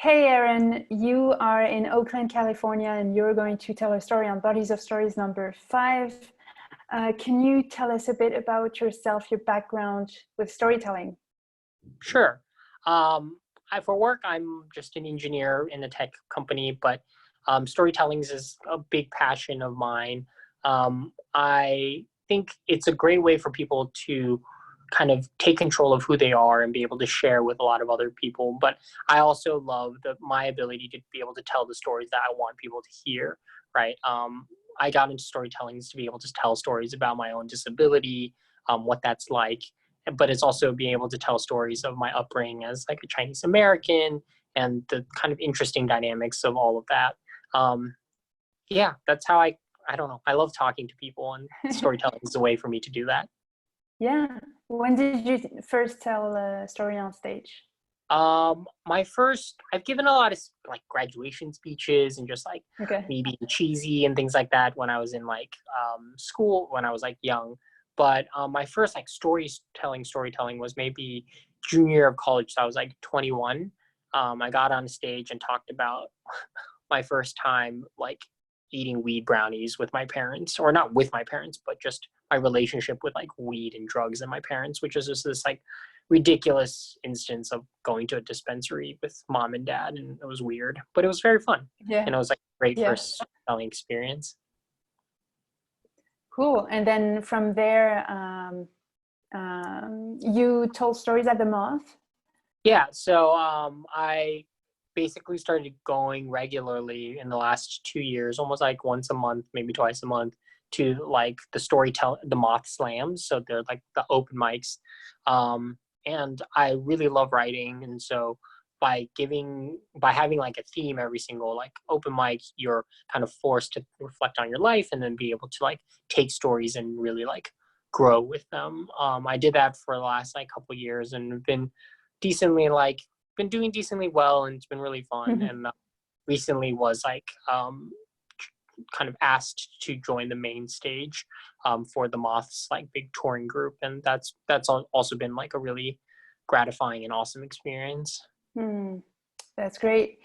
Hey Erin, you are in Oakland, California, and you're going to tell a story on Bodies of Stories number 5. Can you tell us a bit about yourself, your background with storytelling? Sure. For work, I'm just an engineer in a tech company, but storytelling is a big passion of mine. I think it's a great way for people to kind of take control of who they are and be able to share with a lot of other people. But I also love my ability to be able to tell the stories that I want people to hear, right? I got into storytelling to be able to tell stories about my own disability, what that's like, but it's also being able to tell stories of my upbringing as like a Chinese American and the kind of interesting dynamics of all of that. Um, yeah, that's how I don't know. I love talking to people, and storytelling is a way for me to do that. Yeah. When did you first tell a story on stage? I've given a lot of like graduation speeches and just like Okay. me being cheesy and things like that when I was in like school when I was like young. But my first like storytelling was maybe junior year of college. So I was like 21. I got on stage and talked about my first time like eating weed brownies with my parents, or not with my parents, but just my relationship with like weed and drugs and my parents, which was just this like ridiculous instance of going to a dispensary with mom and dad, and it was weird, but it was very fun, Yeah. and it was like a great Yeah. first selling experience. Cool. And then from there, you told stories at the Moth. Yeah, so I basically started going regularly in the last 2 years, almost like once a month, maybe twice a month, to like the Moth slams. So they're like the open mics. And I really love writing. And so by having like a theme every single like open mic, you're kind of forced to reflect on your life and then be able to like take stories and really like grow with them. I did that for the last like couple of years and decently like been doing decently well, and it's been really fun. And recently was like kind of asked to join the main stage for the Moth's like big touring group, and also been like a really gratifying and awesome experience. Hmm. That's great.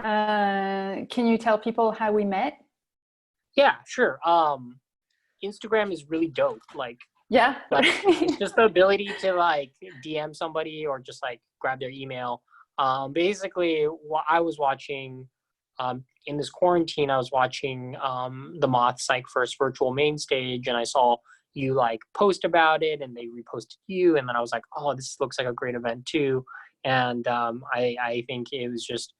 Can you tell people how we met? Yeah, sure. Instagram is really dope. Yeah. Like it's just the ability to like DM somebody or just like grab their email. Basically, what I was watching in this quarantine, I was watching the Moth's like first virtual main stage, and I saw you like post about it, and they reposted you, and then I was like, oh, this looks like a great event too. And I think it was just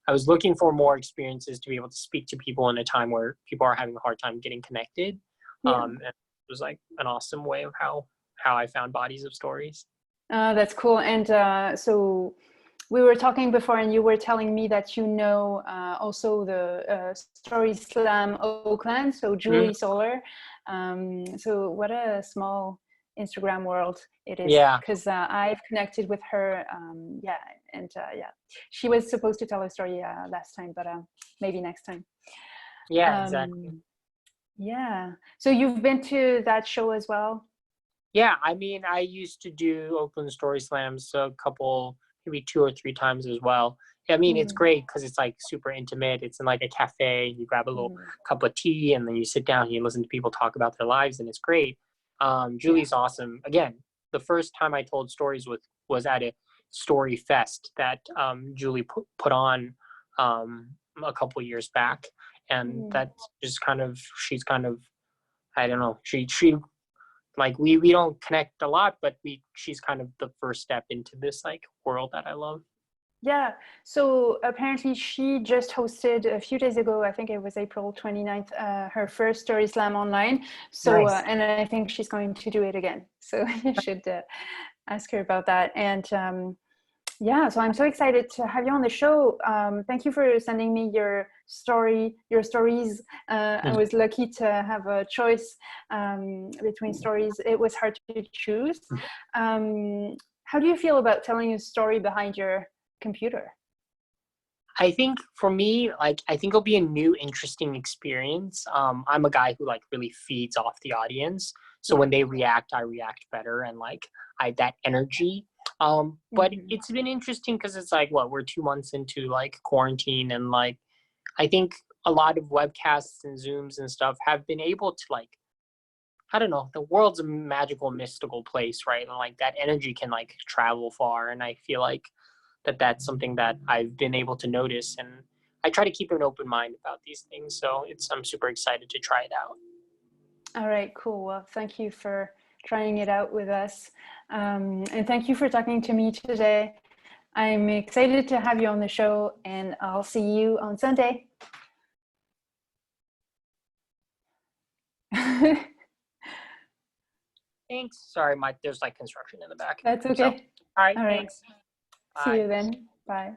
I was looking for more experiences to be able to speak to people in a time where people are having a hard time getting connected. Yeah. And it was like an awesome way of how I found Bodies of Stories. That's cool. And so we were talking before, and you were telling me that you know also the Story Slam Oakland, so Mhm. Julie Solar. So what a small Instagram world it is, Yeah, because I've connected with her. Yeah, and yeah, she was supposed to tell a story last time, but maybe next time. yeah, exactly. Um, yeah. So you've been to that show as well? Yeah, I mean, I used to do Oakland Story Slams a couple, maybe 2 or 3 times as well. I mean, it's Mm, great because it's like super intimate. It's in like a cafe. You grab a little mm, cup of tea, and then you sit down and you listen to people talk about their lives, and it's great. yeah. Julie's awesome. Again, the first time I told stories was at a story fest that Julie put on a couple years back, and Mm. that's just kind of she's kind of I don't know. She like we don't connect a lot, but we she's kind of the first step into this like world that I love. Yeah, so apparently she just hosted a few days ago, I think it was April 29th, her first Story Slam online. So, Nice. and I think she's going to do it again. So you should ask her about that. And yeah, so I'm so excited to have you on the show. Thank you for sending me your stories. I was lucky to have a choice between stories. It was hard to choose. How do you feel about telling a story behind your computer? I think for me, like I think it'll be a new interesting experience. I'm a guy who like really feeds off the audience. So Yeah. when they react, I react better, and like I that energy But it's been interesting because it's like, what, we're 2 months into like quarantine, and like, I think a lot of webcasts and Zooms and stuff have been able to like, I don't know, the world's a magical, mystical place, right? And like that energy can like travel far. And I feel like that's something that I've been able to notice. And I try to keep an open mind about these things. So I'm super excited to try it out. All right, cool. Well, thank you for trying it out with us. And thank you for talking to me today. I'm excited to have you on the show, and I'll see you on Sunday. Thanks. Sorry, there's like construction in the back. That's okay. So, all right, All right. thanks. See Bye. you then. Bye.